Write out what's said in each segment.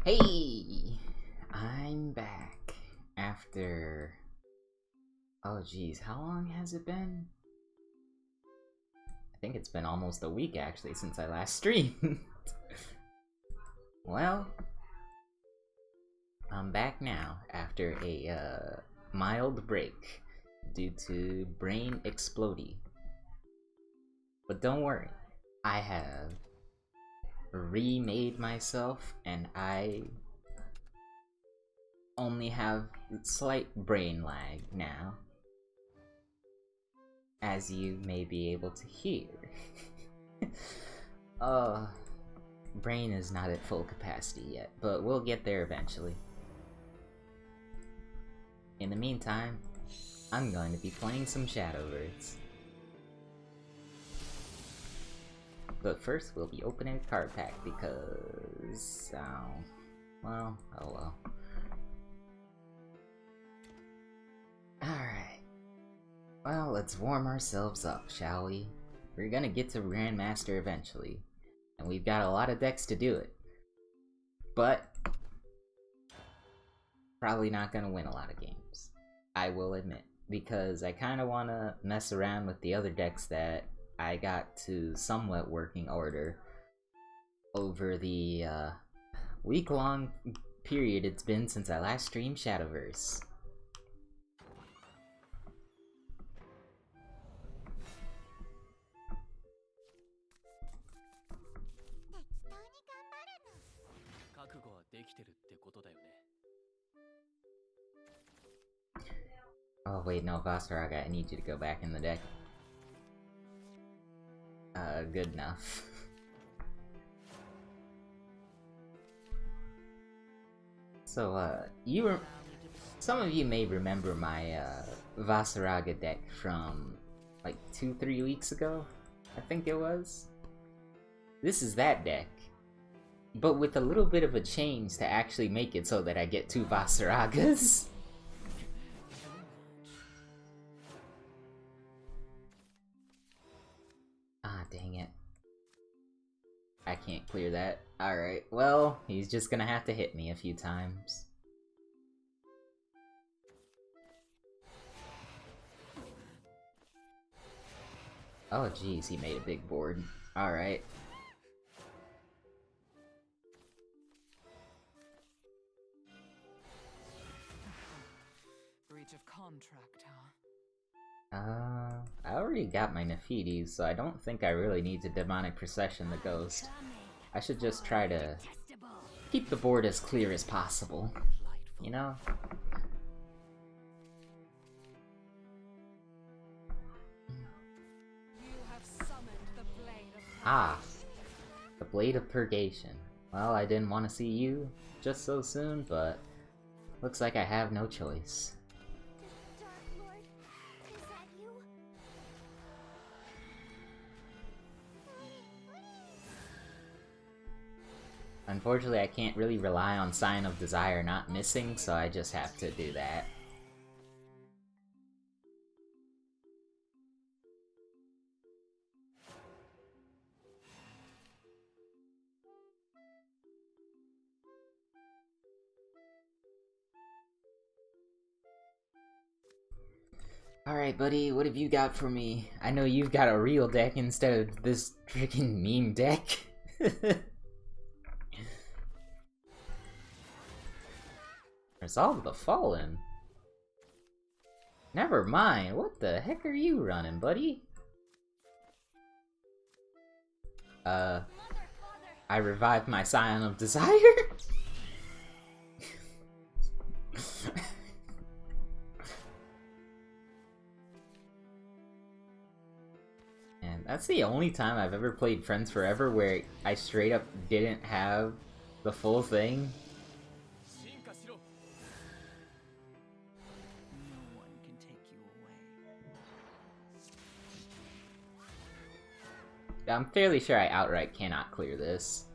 Hey, I'm back after. Oh, geez, how long has it been? I think it's been almost a week actually since I last streamed. Well, I'm back now after a mild break due to brain exploding. But don't worry, I have remade myself and I only have slight brain lag now, as you may be able to hear. uh, Brain is not at full capacity yet, but we'll get there eventually. In the meantime, I'm going to be playing some Shadowverse. But first, we'll be opening a card pack because... oh well. Alright. Well, let's warm ourselves up, shall we? We're gonna get to Grandmaster eventually, and we've got a lot of decks to do it. But probably not gonna win a lot of games, I will admit, because I kind of want to mess around with the other decks that I got to somewhat working order over the week-long period it's been since I last streamed Shadowverse. Oh wait, no, Vasaraga, I need you to go back in the deck. Good enough. So, some of you may remember my, Vasaraga deck from, like, 2-3 weeks ago, I think it was? This is that deck, but with a little bit of a change to actually make it so that I get 2 Vasaragas. Ah, dang it. I can't clear that. Alright, well, he's just gonna have to hit me a few times. Oh geez, he made a big board. Alright. Breach of contract, huh? I already got my Nefitis, so I don't think I really need to Demonic Procession the Ghost. I should just try to keep the board as clear as possible, you know? Ah, the Blade of Purgation. Well, I didn't want to see you just so soon, but looks like I have no choice. Unfortunately, I can't really rely on Sign of Desire not missing, so I just have to do that. Alright, buddy, what have you got for me? I know you've got a real deck instead of this freaking meme deck. Resolve the Fallen? Never mind, what the heck are you running, buddy? I revived my Scion of Desire? And that's the only time I've ever played Friends Forever where I straight up didn't have the full thing. I'm fairly sure I outright cannot clear this.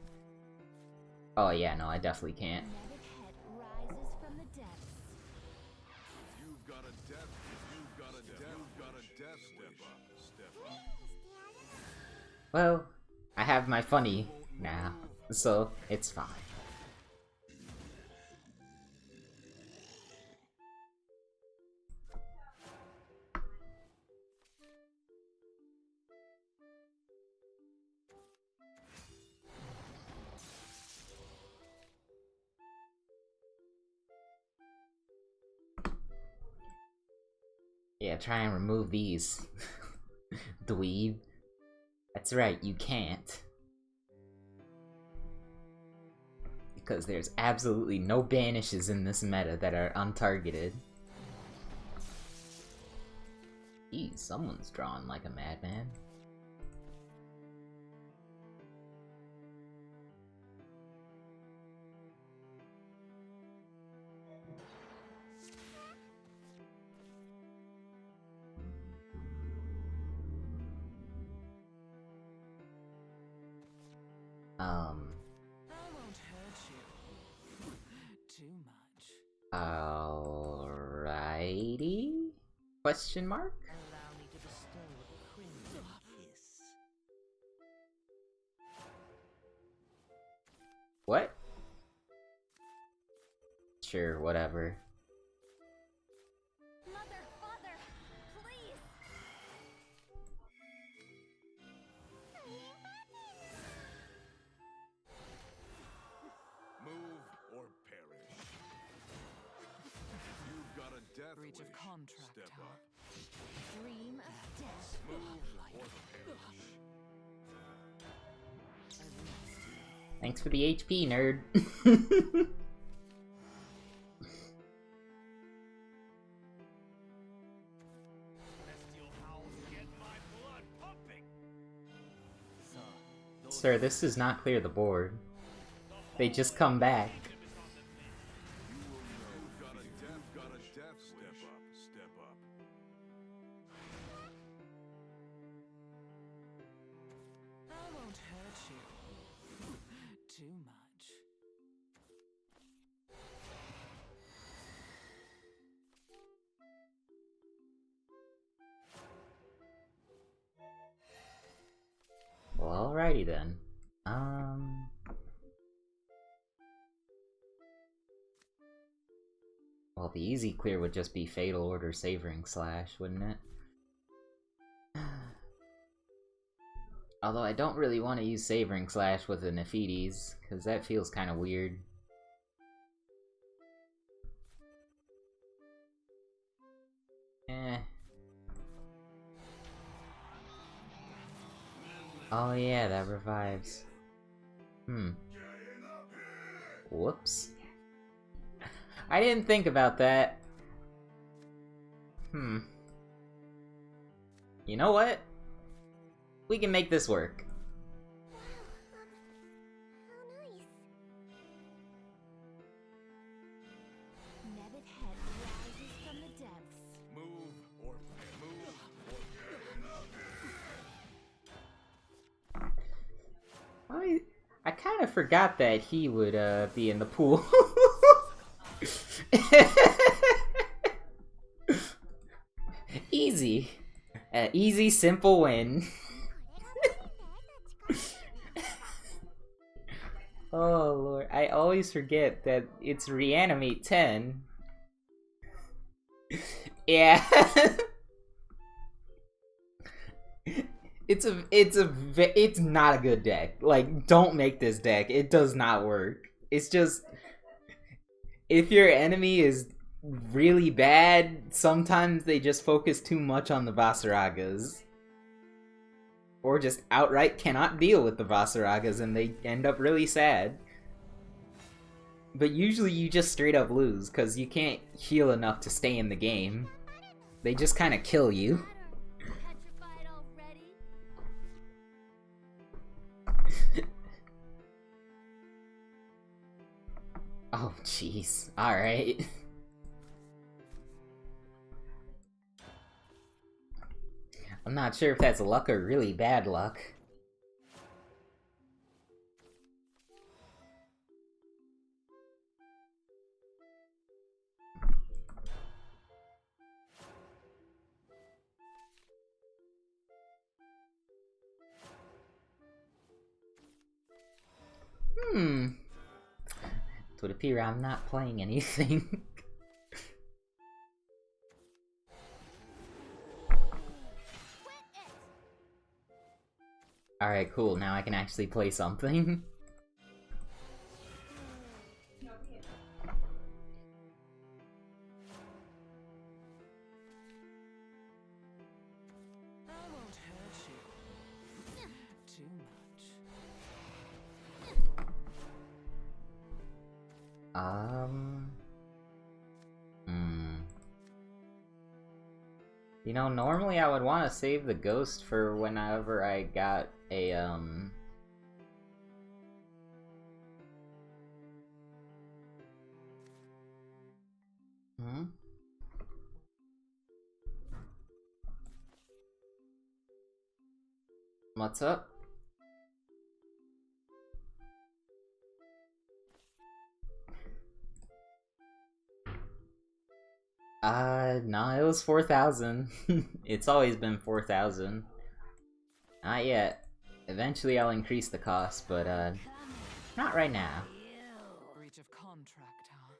Oh yeah, no, I definitely can't. Well, I have my funny now, so it's fine. Yeah, try and remove these. Dweeb. That's right, you can't. Because there's absolutely no banishes in this meta that are untargeted. Geez, someone's drawn like a madman. I won't hurt you too much. Alrighty? Question mark? Allow me to bestow a crimson kiss. What? Sure, whatever. Mother, father, please. Move or perish. You've got a death Breach of wish. contract, Step huh? up. Dream of death. Move or perish. Thanks for the HP, nerd. Sir, this does not clear the board. They just come back. You've got a death wish. Step up. Step up. I won't hurt you too much. Well, alrighty then. Well, the easy clear would just be Fatal Order Savoring Slash, wouldn't it? Although I don't really want to use Savoring Slash with the Nefides, because that feels kind of weird. Eh. Oh yeah, that revives. Whoops. I didn't think about that. You know what? We can make this work. Wow, how nice. Nebbit head rises from the depths. Move or perish. I kind of forgot that he would be in the pool. Easy. Easy, simple win. Oh lord, I always forget that it's reanimate 10. Yeah. It's not a good deck. Like, don't make this deck. It does not work. It's just, if your enemy is really bad, sometimes they just focus too much on the Vasaragas. Or just outright cannot deal with the Vasaragas and they end up really sad. But usually you just straight up lose, because you can't heal enough to stay in the game. They just kind of kill you. Petrified already? Oh, jeez. Alright. I'm not sure if that's luck or really bad luck. It would appear I'm not playing anything. Alright, cool. Now I can actually play something. Hmm. You know, normally I would want to save the ghost for whenever I got a, Hmm? What's up? No, it was 4,000. It's always been 4,000. Not yet. Eventually I'll increase the cost, but, not right now. Breach of contract, huh?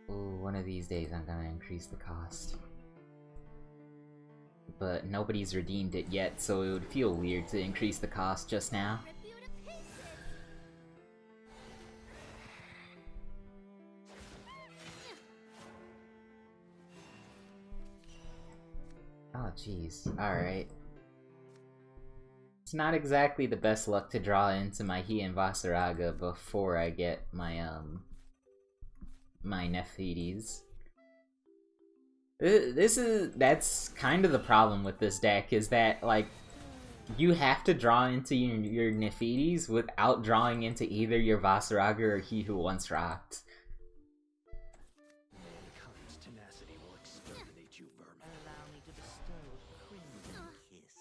Ooh, one of these days I'm gonna increase the cost. But nobody's redeemed it yet, so it would feel weird to increase the cost just now. Rip you to pieces. Oh jeez, alright. It's not exactly the best luck to draw into my Heian Vasaraga before I get my, my Nephrides. That's kind of the problem with this deck, is that, like, you have to draw into your Nephrides without drawing into either your Vasaraga or He Who Once Rocked. Mankind's tenacity will exterminate you, vermin. Allow me to bestow a crimson Kiss.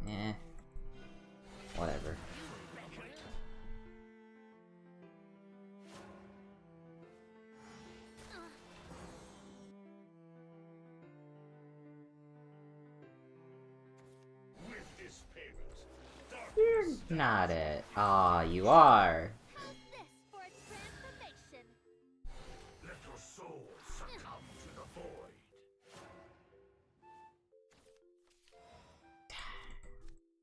Eh. Whatever. With this payment, You're not it. Aw, you are. How's this for a transformation? let your soul succumb to the void.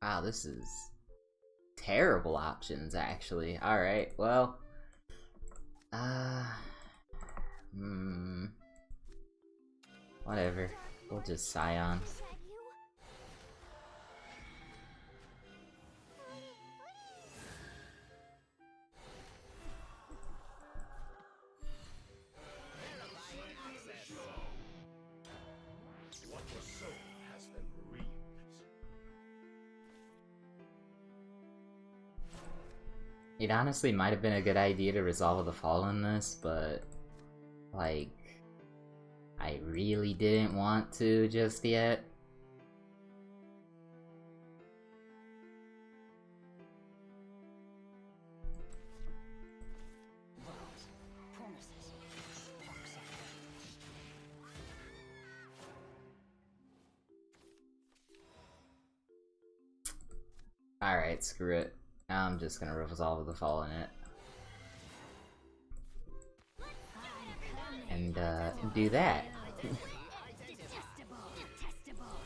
Wow, this is terrible options, actually. Alright, well. Whatever. We'll just Scion. Is that you? What was sown has been reaped. It honestly might have been a good idea to resolve the fall in this, but, like, I really didn't want to just yet. Vows, promises, toxic. Alright, screw it. I'm just gonna resolve the fall in it. And, do that. Detestable. Detestable.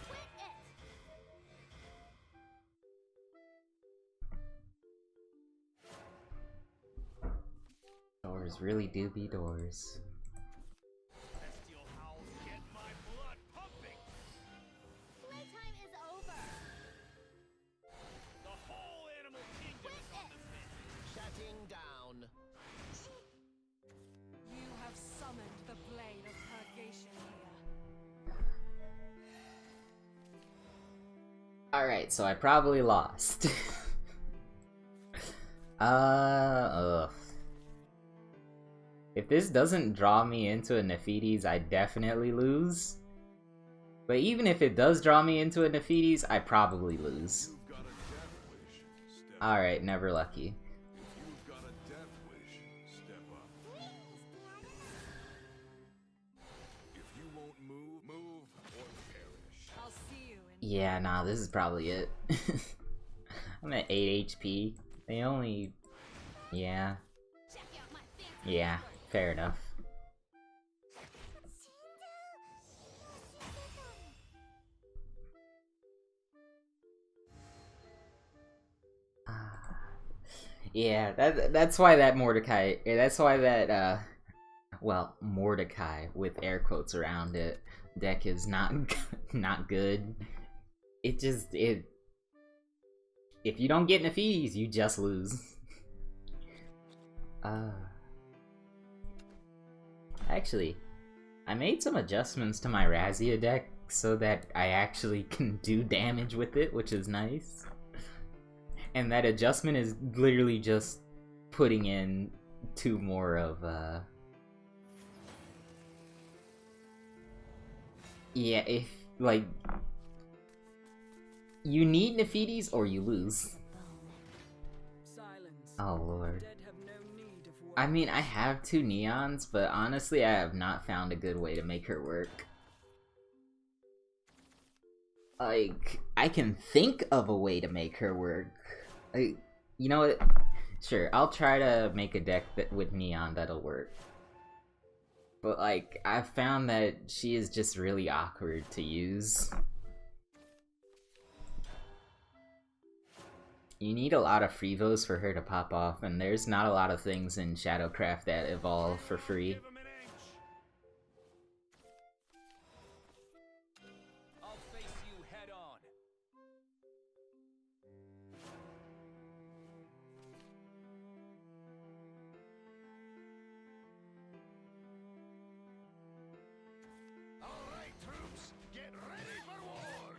Doors really do be doors. Bestial howls get my blood pumping. Playtime is over. The whole animal kingdom is on this mission. Shutting down. You have summoned the blade of purgation here. Alright, so I probably lost. Ugh. If this doesn't draw me into a Nephrides, I definitely lose. But even if it does draw me into a Nephrides, I probably lose. You've got a death wish. Step Alright, never lucky. If you Yeah, nah, this is probably it. I'm at 8 HP. They only... Yeah. Check out my fancy Yeah, fair enough. Yeah, that's why that Mordecai... That's why that, well, Mordecai, with air quotes around it, deck is not not good. It just... If you don't get Nefidis, you just lose. Actually, I made some adjustments to my Razia deck so that I actually can do damage with it, which is nice. And that adjustment is literally just putting in 2 more of, yeah, if, like, you need Nefidis or you lose. Silence. Oh lord. Dead have no need of I mean, I have 2 neons, but honestly, I have not found a good way to make her work. Like, I can think of a way to make her work. You know what? Sure, I'll try to make a deck that with neon that'll work. But, like, I've found that she is just really awkward to use. You need a lot of free-votes for her to pop off, and there's not a lot of things in Shadowcraft that evolve for free. Give him an inch. I'll face you head on. All right, troops, get ready for war.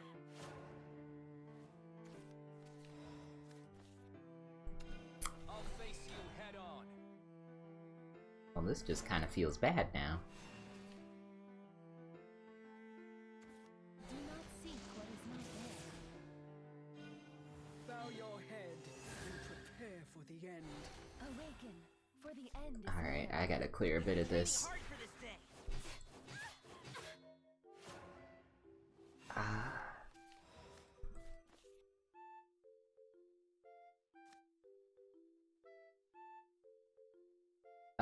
I'll face you head on. Well, this just kind of feels bad now. Do not seek what is not there. bow your head and prepare for the end. Awaken, for the end is Alright, near. I gotta clear a bit of this. Hard for this day.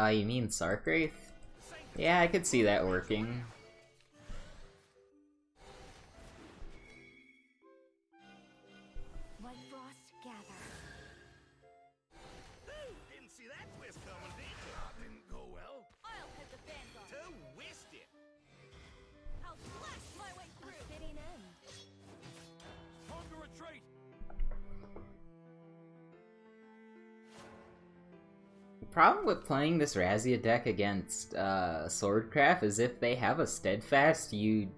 You mean Sarkwraith? Yeah, I could see that working. White frost gather. Didn't see that twist coming, did you? Didn't go well. I'll head the vanguard. Twist it. I'll blast my way through. A fitting end. Time to retreat. The problem with playing this Razia deck against Swordcraft is if they have a Steadfast, you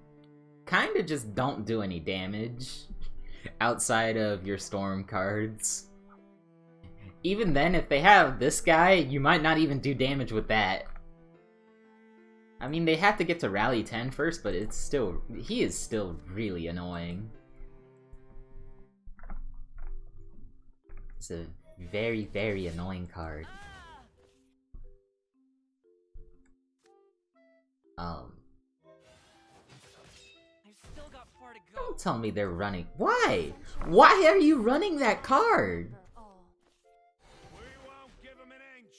kind of just don't do any damage outside of your Storm cards. Even then, if they have this guy, you might not even do damage with that. I mean, they have to get to Rally 10 first, but it's still... he is still really annoying. It's a very, very annoying card. I've still got far to go. Don't tell me they're running. Why? Why are you running that card? For all. We won't give him an inch.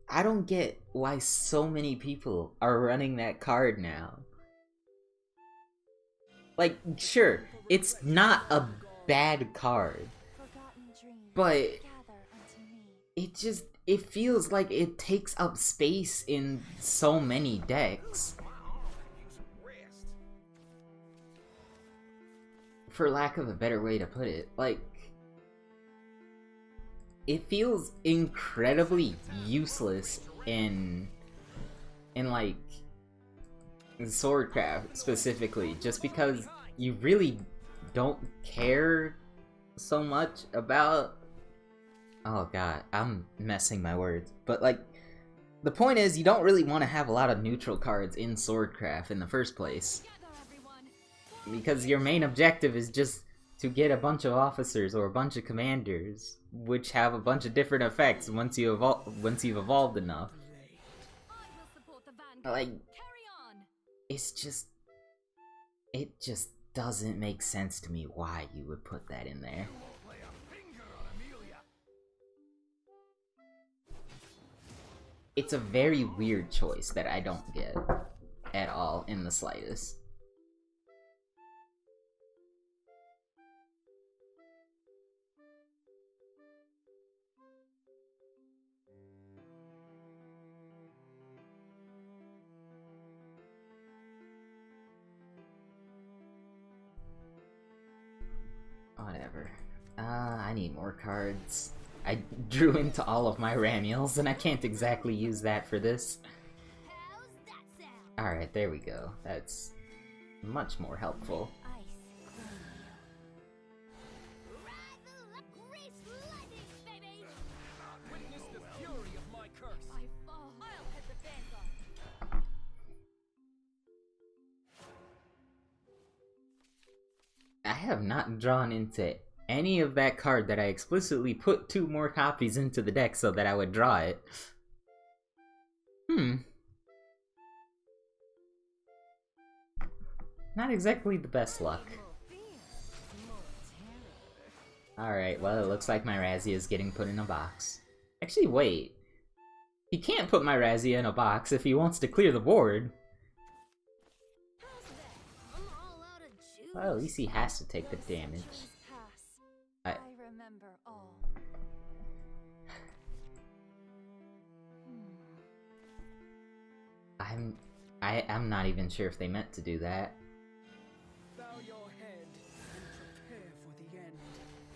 I don't get why so many people are running that card now. Like, sure, it's not a bad card, Forgotten dreams but gather unto me. it feels like it takes up space in so many decks. Use some rest. For lack of a better way to put it, like, it feels incredibly useless in like Swordcraft specifically, just because you really don't care so much about... oh god, I'm messing my words, but like, the point is you don't really want to have a lot of neutral cards in Swordcraft in the first place, Gather everyone. because your main objective is just to get a bunch of officers or a bunch of commanders, which have a bunch of different effects once you've evolved enough. I will support the vanguard. Like, Carry on. it's just... It just doesn't make sense to me why you would put that in there. It's a very weird choice that I don't get at all in the slightest. Whatever. I need more cards. I drew into all of my Ramiels, and I can't exactly use that for this. How's that sound? Alright, there we go. That's much more helpful. Ice Ride the grease lightning, baby! Witness the fury of my curse. I fall. I'll hit the vanguard. I have not drawn into any of that card that I explicitly put 2 more copies into the deck so that I would draw it. Not exactly the best luck. Alright, well it looks like my Razia is getting put in a box. Actually, wait. He can't put my Razia in a box if he wants to clear the board. How's that? I'm all out of juice. Well, at least he has to take the damage. I remember all. I'm not even sure if they meant to do that. Bow your head and prepare for the end.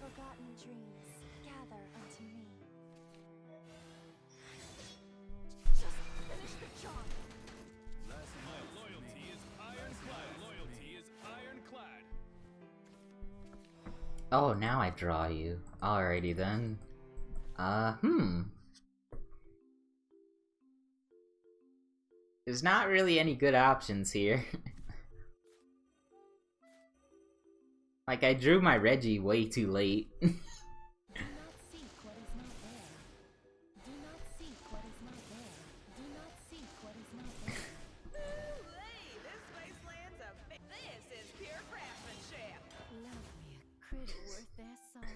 Forgotten dreams gather unto me. Just finish the job. My loyalty is ironclad. Loyalty is ironclad. Oh, now I draw you. Alrighty then. There's not really any good options here. Like, I drew my Reggie way too late. Do not seek what is not there. Do not seek what is not there. Do not seek what is not there. Ooh-wee, this wasteland's a big... This is pure craftsmanship. Love me a critter worth their salt.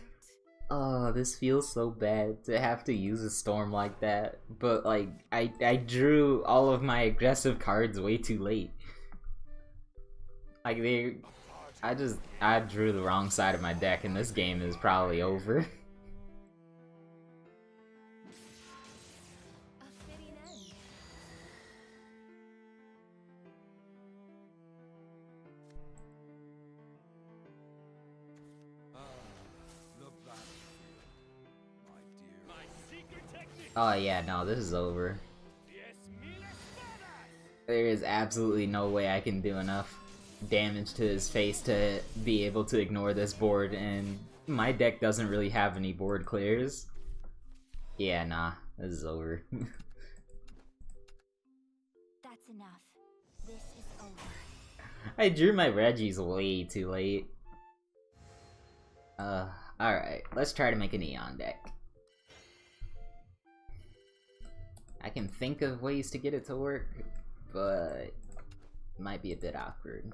Oh, this feels so bad to have to use a storm like that. But, like, I drew all of my aggressive cards way too late. Like, I drew the wrong side of my deck, and this game is probably over. A fitting end. The battlefield, my dear. My secret technique. Oh yeah, no, this is over. Yes, me espadas. There is absolutely no way I can do enough damage to his face to be able to ignore this board, and my deck doesn't really have any board clears. Yeah, nah, this is over. That's enough. This is over. I drew my Reggies way too late. Alright, let's try to make a Neon deck. I can think of ways to get it to work, but it might be a bit awkward.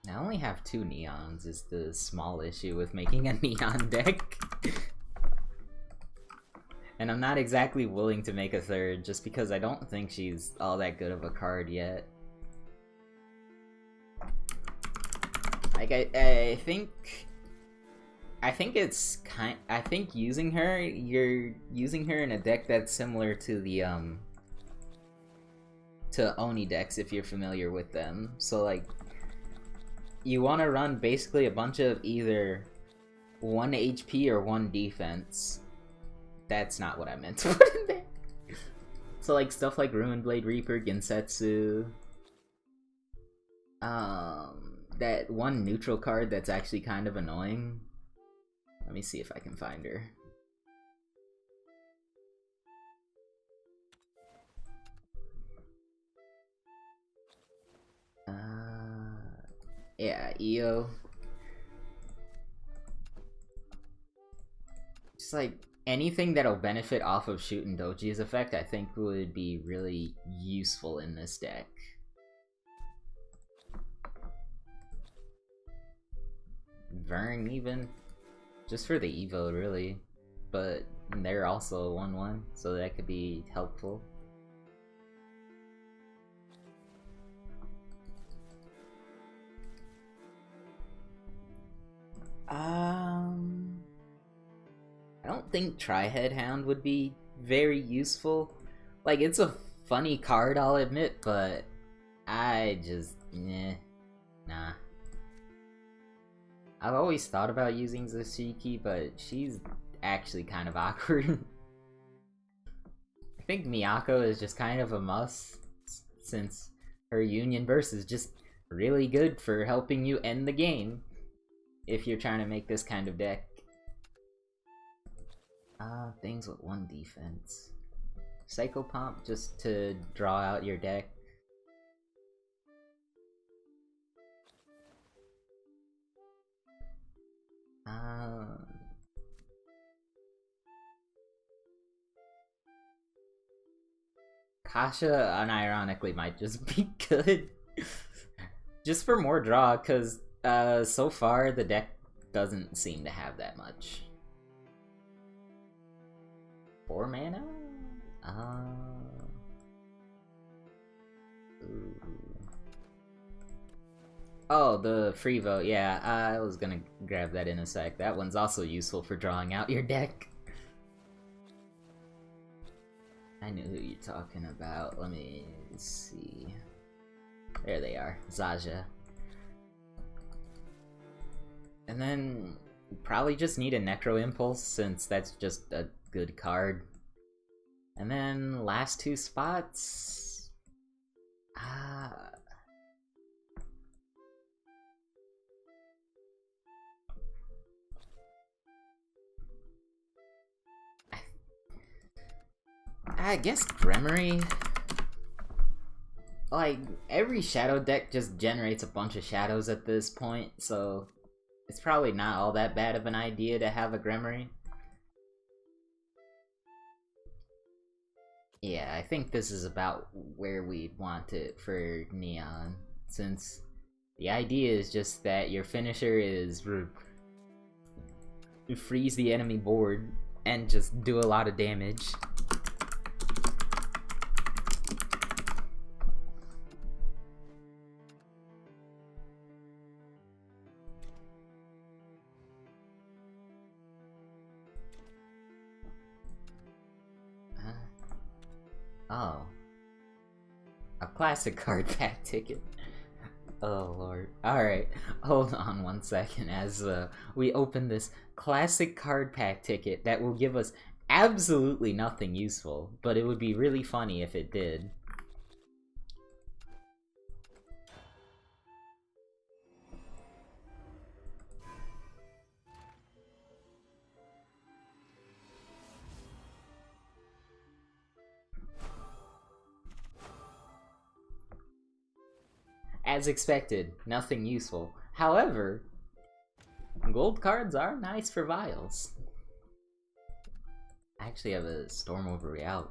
I only have 2 neons is the small issue with making a neon deck. And I'm not exactly willing to make a 3rd just because I don't think she's all that good of a card yet. Like I think it's I think using her, you're using her in a deck that's similar to the to Oni decks if you're familiar with them. So like you want to run basically a bunch of either 1 HP or 1 defense. That's not what I meant to put in there. So like stuff like Ruined Blade Reaper, Gensetsu, that 1 neutral card that's actually kind of annoying. Let me see if I can find her. Yeah, EO. Just like, anything that'll benefit off of shooting Doji's effect, I think would be really useful in this deck. Vern even, just for the Evo really, but they're also a 1/1, so that could be helpful. I don't think Tri-Head Hound would be very useful. Like, it's a funny card, I'll admit, but I just, nah. I've always thought about using Zashiki, but she's actually kind of awkward. I think Miyako is just kind of a must, since her Union Burst is just really good for helping you end the game, if you're trying to make this kind of deck. Things with 1 defense. Psycho Pump just to draw out your deck. Kasha unironically might just be good. Just for more draw, because so far the deck doesn't seem to have that much. 4 mana? Ooh. Oh, the free vote, yeah, I was gonna grab that in a sec. That one's also useful for drawing out your deck. I knew who you're talking about. Let me see. There they are, Zaja. And then probably just need a Necro Impulse, since that's just a good card. And then last 2 spots. I guess Gremory. Like, every shadow deck just generates a bunch of shadows at this point, so it's probably not all that bad of an idea to have a Gremory. Yeah, I think this is about where we'd want it for Neon, since the idea is just that your finisher is freeze the enemy board and just do a lot of damage. Oh. A classic card pack ticket. Oh lord. Alright, hold on 1 second as we open this classic card pack ticket that will give us absolutely nothing useful, but it would be really funny if it did. As expected, nothing useful. However, gold cards are nice for vials. I actually have a Storm over yeah.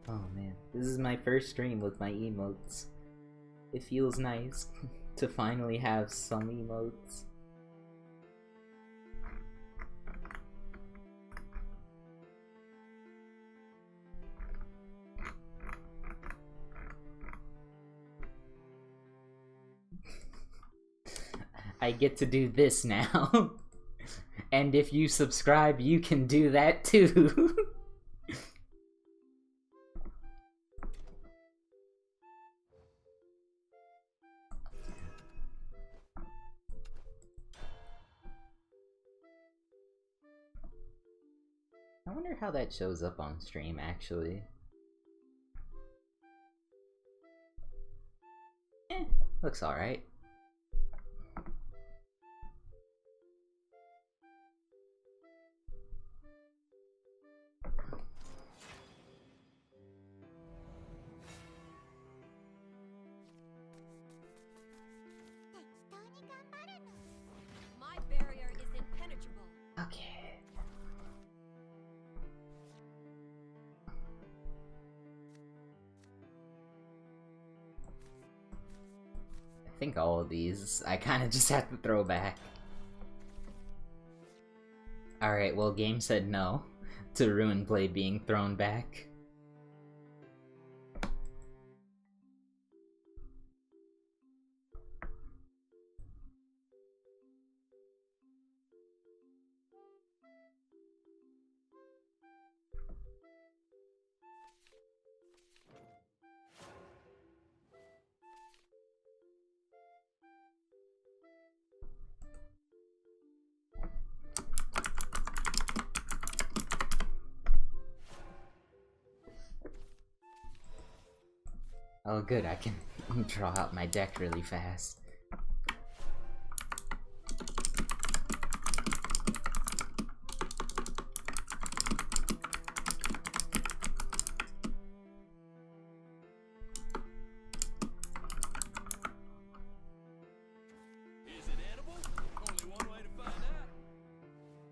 Oh man, this is my first stream with my emotes. It feels nice to finally have some emotes. I get to do this now. And if you subscribe, you can do that too. I wonder how that shows up on stream, actually. Looks alright. Okay. I think all of these I kind of just have to throw back. Alright, well, game said no to Ruin Blade being thrown back. Oh good, I can draw out my deck really fast. Is it edible? Only one way to find out.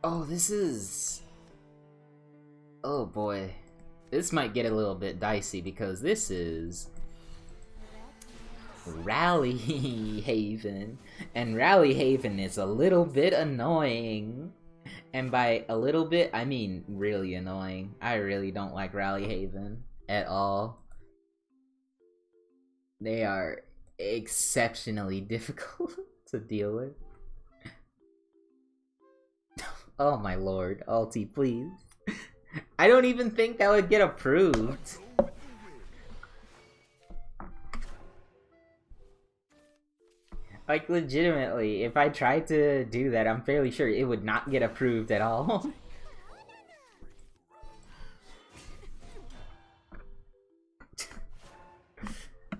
Oh, this is... Oh boy. This might get a little bit dicey because this is... Rally Haven. And Rally Haven is a little bit annoying. And by a little bit, I mean really annoying. I really don't like Rally Haven at all. They are exceptionally difficult to deal with. Oh my lord, Alti, please. I don't even think that would get approved. Like, legitimately, if I tried to do that, I'm fairly sure it would not get approved at all.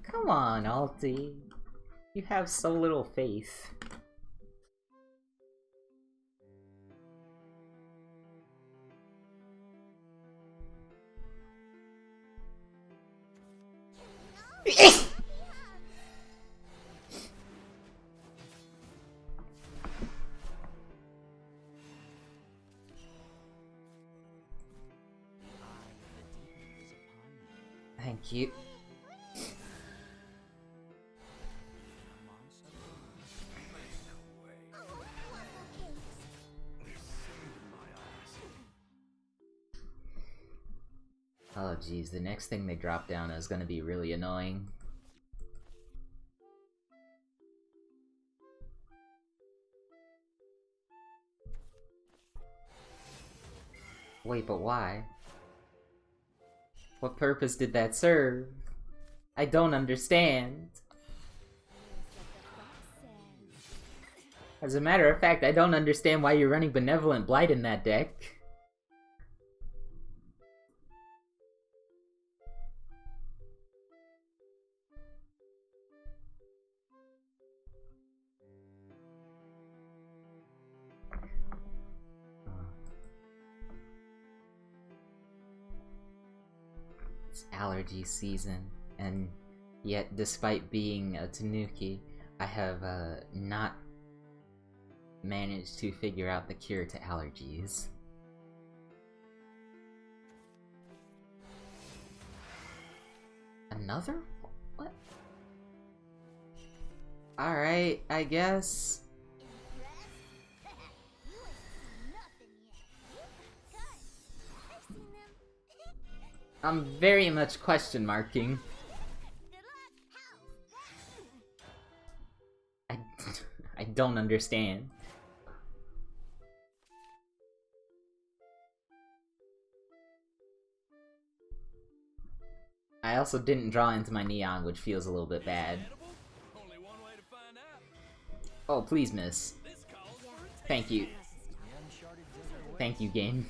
Come on, Alti. You have so little faith. Thank you. Oh geez, the next thing they drop down is gonna be really annoying. Wait, but why? What purpose did that serve? I don't understand. As a matter of fact, I don't understand why you're running Benevolent Blight in that deck. It's allergy season, and yet despite being a Tanuki, I have not managed to figure out the cure to allergies. Another? What? Alright, I guess. I'm very much question marking. I don't understand. I also didn't draw into my neon, which feels a little bit bad. Only one way to find out. Oh, please miss. This calls for a Thank you. Thank you, game.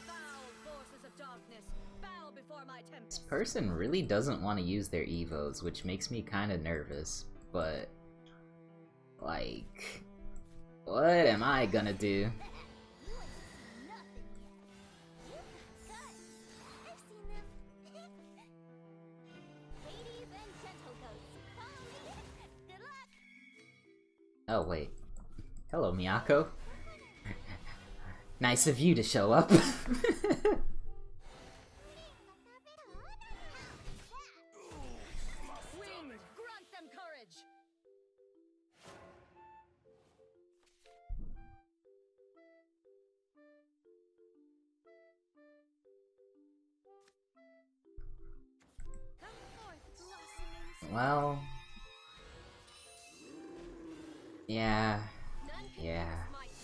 Foul forces of darkness, bow before my This tempest. person really doesn't want to use their evos, which makes me kind of nervous, but... like... what am I gonna do? Oh, wait. Hello, Miyako. Nice of you to show up. Wind, grant them courage. Come forth, blossoming. Well... Yeah... None can Yeah. pass my shield.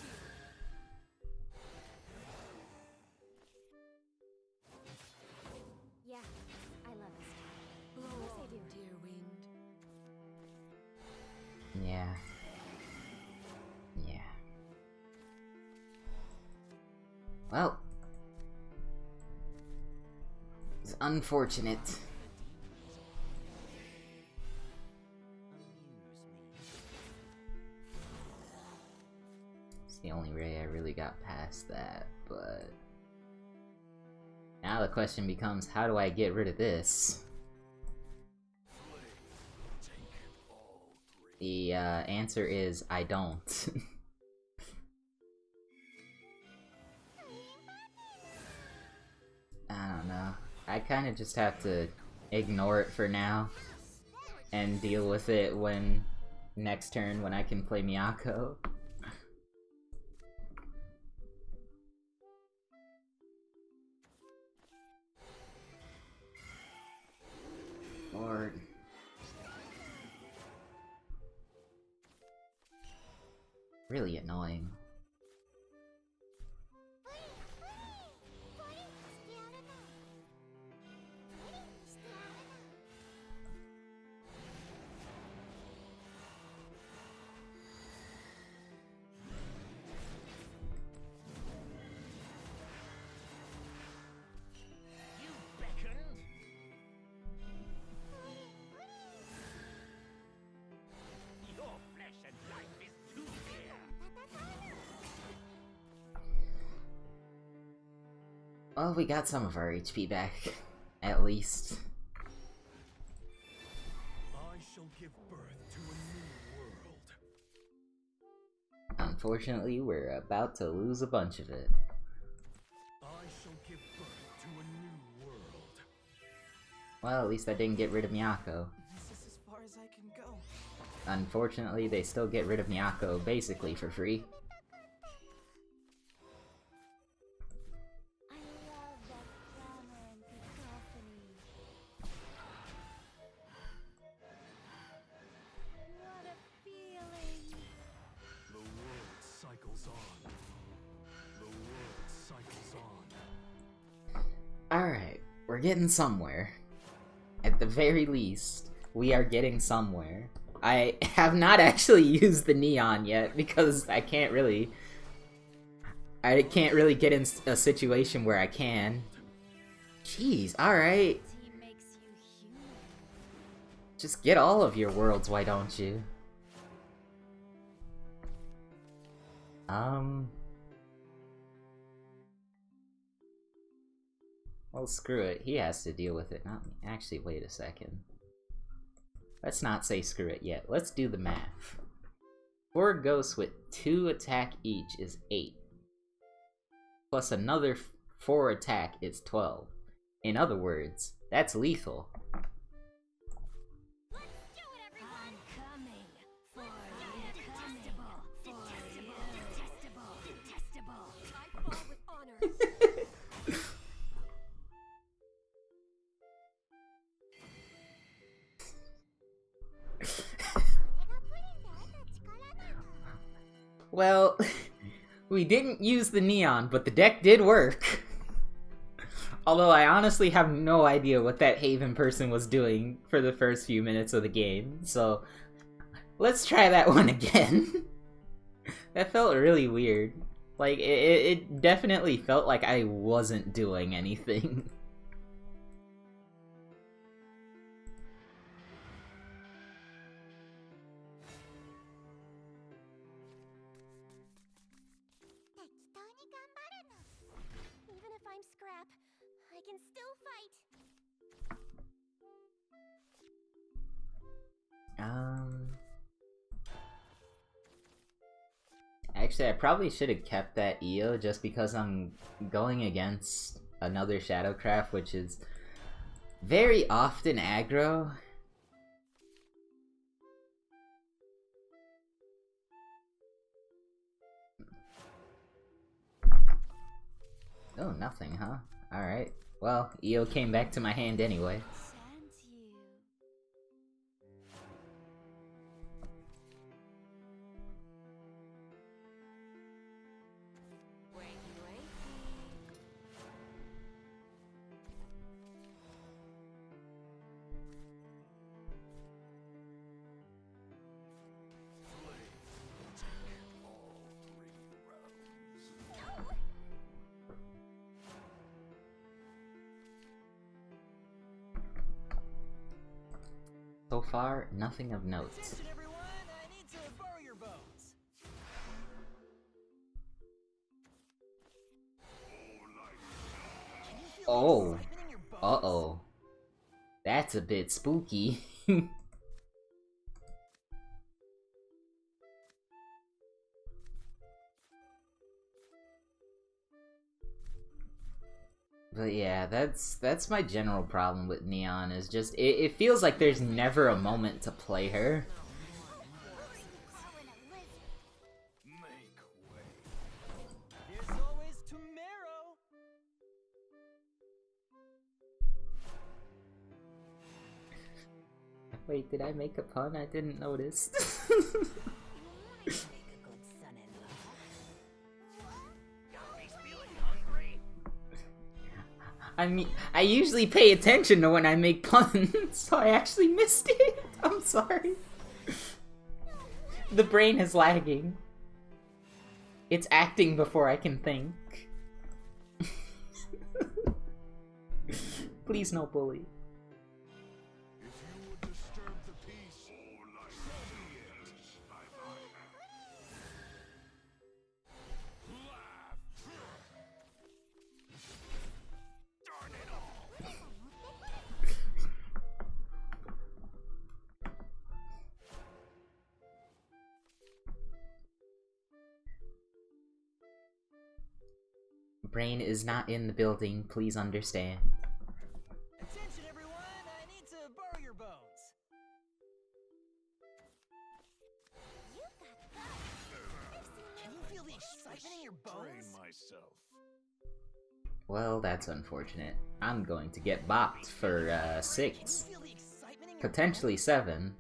Yeah, I love this. Of Blow course I on, do. dear wind. Yeah. Yeah. Well... It's unfortunate. It's the only way I really got past that, but... Now the question becomes, how do I get rid of this? The answer is, I don't. I don't know. I kind of just have to ignore it for now and deal with it when next turn when I can play Miyako. Lord. Really annoying. You beckon? Your flesh and life is too dear. Well, we got some of our HP back, at least. I shall give birth to a new world. Unfortunately, we're about to lose a bunch of it. I shall give birth to a new world. Well, at least I didn't get rid of Miyako. This is as far as I can go. Unfortunately, they still get rid of Miyako basically for free. I love that clamor and cacophony. What a feeling! The world cycles on. The world cycles on. Alright, we're getting somewhere. At the very least, we are getting somewhere. I have not actually used the neon yet because I can't really get in a situation where I can. Jeez, alright. He makes you human. Just get all of your worlds, why don't you? Well, screw it. He has to deal with it, not me. Actually, wait a second. Let's not say screw it yet. Let's do the math. 4 ghosts with 2 attack each is 8. Plus another 4 attack is 12. In other words, that's lethal. Let's do it, everyone! I'm coming for you. Detestable. Detestable. I fall with honor. Well, we didn't use the neon, but the deck did work. Although I honestly have no idea what that Haven person was doing for the first few minutes of the game, so let's try that one again. That felt really weird. Like, it definitely felt like I wasn't doing anything. Even if I'm scrap, I can still fight. Actually, I probably should have kept that EO just because I'm going against another Shadowcraft, which is very often aggro. Oh, nothing, huh? Alright. Well, EO came back to my hand anyway. Sent you. Wakey, wakey. So far, nothing of note. Attention, everyone! I need to borrow your bones. Can you feel the Oh. excitement in your bones? Uh-oh. That's a bit spooky. But yeah, that's my general problem with Neon, is just it feels like there's never a moment to play her. Make way. There's always tomorrow. Wait, did I make a pun? I didn't notice. He's feeling hungry. I mean, I usually pay attention to when I make puns, so I actually missed it. I'm sorry. The brain is lagging. It's acting before I can think. Please no bully. If you would disturb the peace, laugh. Darn it all. Brain is not in the building, please understand. Attention, everyone! I need to borrow your bones. Can you feel the excitement in your Train bones? myself. Well, that's unfortunate. I'm going to get bopped for, Can you 6. feel the excitement in your Potentially 7.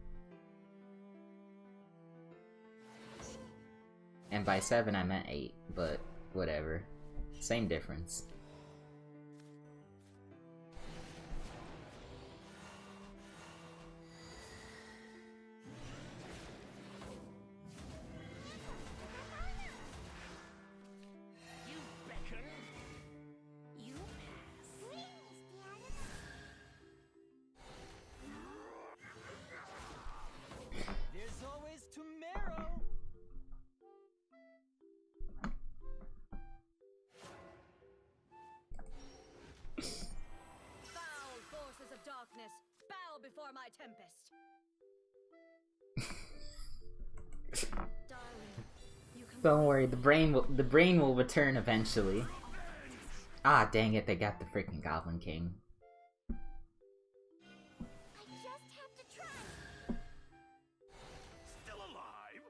And by 7 I meant 8, but whatever. Same difference. You beckon. You pass. There's always tomorrow. Foul forces of darkness, bow before my tempest. Darling, you can Don't worry, the brain will return eventually. Ah, dang it, they got the freaking Goblin King. I just have to try. Still alive.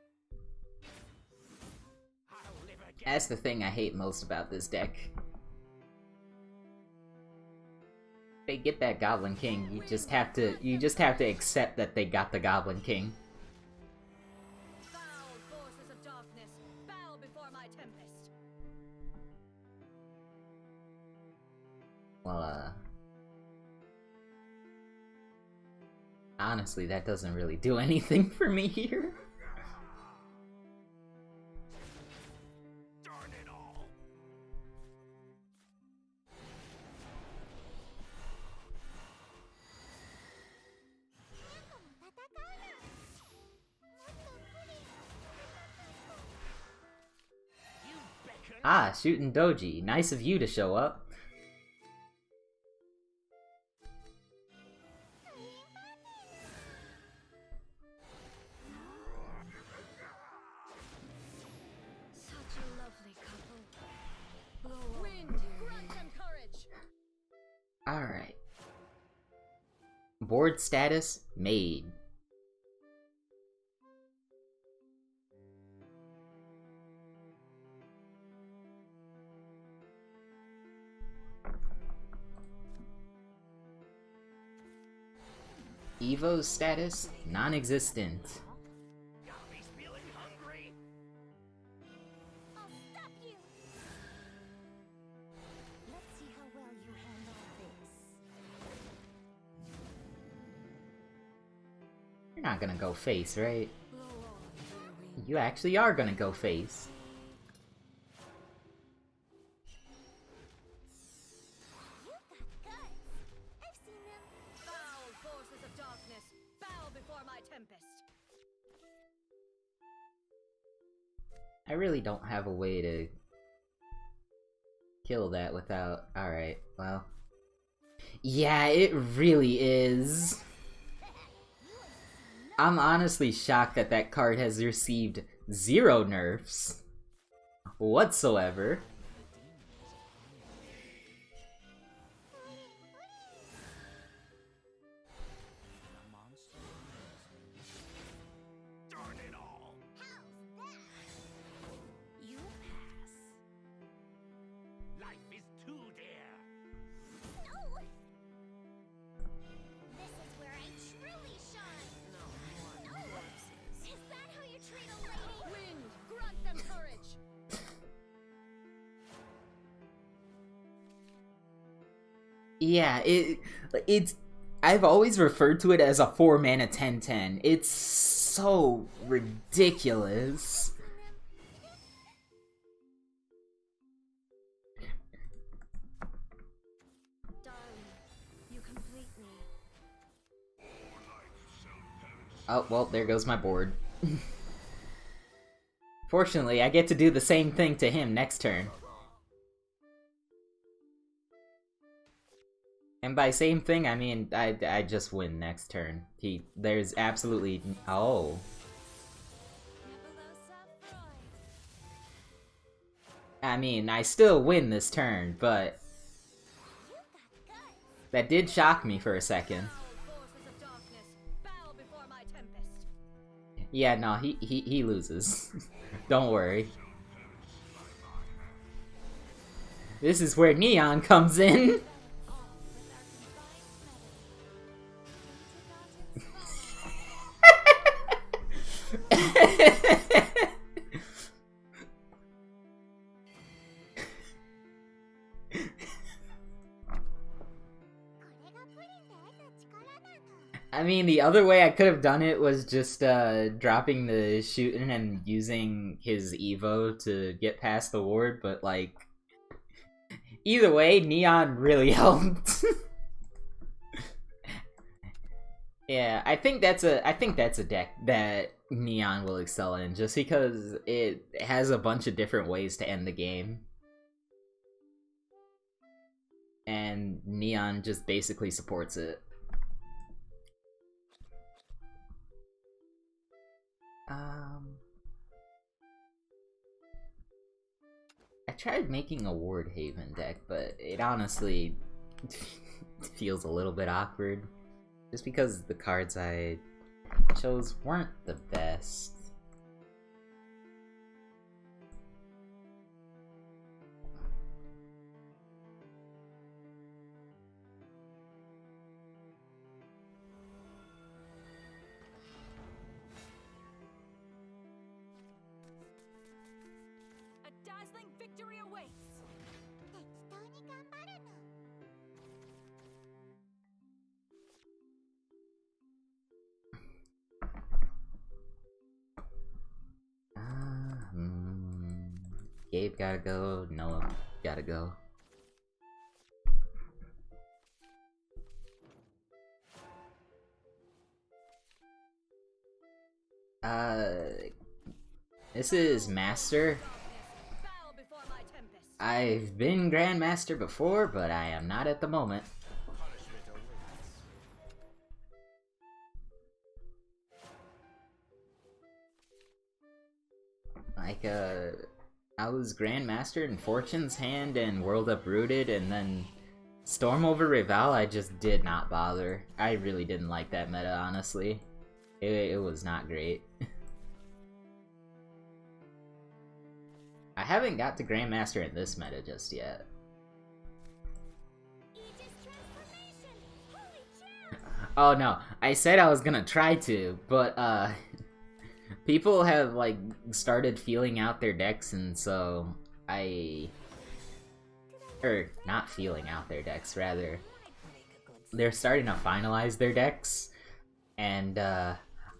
I'll live again. That's the thing I hate most about this deck. They get that Goblin King, you just have to accept that they got the Goblin King. Foul forces of darkness, bow before my tempest. Well, honestly, that doesn't really do anything for me here. Darn it all. You beckon. Ah, shooting Doji. Nice of you to show up. Alright. Board status made. Evo's status non-existent. Yami's feeling hungry. I'll stop you! Let's see how well you handle this. You're not gonna go face, right? You actually are gonna go face. You got guts. I've seen them. Foul forces of darkness, bow before my tempest. I really don't have a way to kill that without... Alright, well... Yeah, it really is. I'm honestly shocked that that card has received 0 nerfs whatsoever. Darn it all. How's that? You pass. Life is too dear. No! This is where I truly shine. No. Is that how you treat a lady? Wind, grant them courage. Yeah, it's... I've always referred to it as a 4-mana 10/10. It's so ridiculous. Darling, you complete me. Oh, well, there goes my board. Fortunately, I get to do the same thing to him next turn. And by same thing, I mean, I just win next turn. There's absolutely... Oh. I mean, I still win this turn, but... That did shock me for a second. Foul forces of darkness, bow before my tempest. Yeah, no, he loses. Don't worry. This is where Neon comes in. I mean, the other way I could have done it was just dropping the shooting and using his Evo to get past the ward, but like, either way, Neon really helped. Yeah, I think that's a deck that Neon will excel in, just because it has a bunch of different ways to end the game. And Neon just basically supports it. I tried making a Ward Haven deck, but it honestly feels a little bit awkward. Just because the cards I chose weren't the best. A dazzling victory awaits. Gabe gotta go, Noah gotta go. This is Master. Bow before my tempest. I've been Grandmaster before, but I am not at the moment. Like, I was Grandmaster in Fortune's Hand and World Uprooted, and then Storm over Rival, I just did not bother. I really didn't like that meta, honestly. It was not great. I haven't got to Grandmaster in this meta just yet. Oh no, I said I was gonna try to, but people have like started feeling out their decks, and so not feeling out their decks, rather. They're starting to finalize their decks, and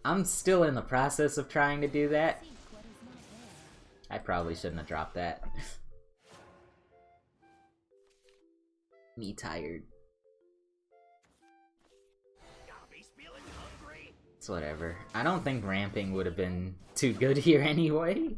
I'm still in the process of trying to do that. I probably shouldn't have dropped that. Me tired. Gobby's feeling hungry. It's whatever. I don't think ramping would have been too good here anyway.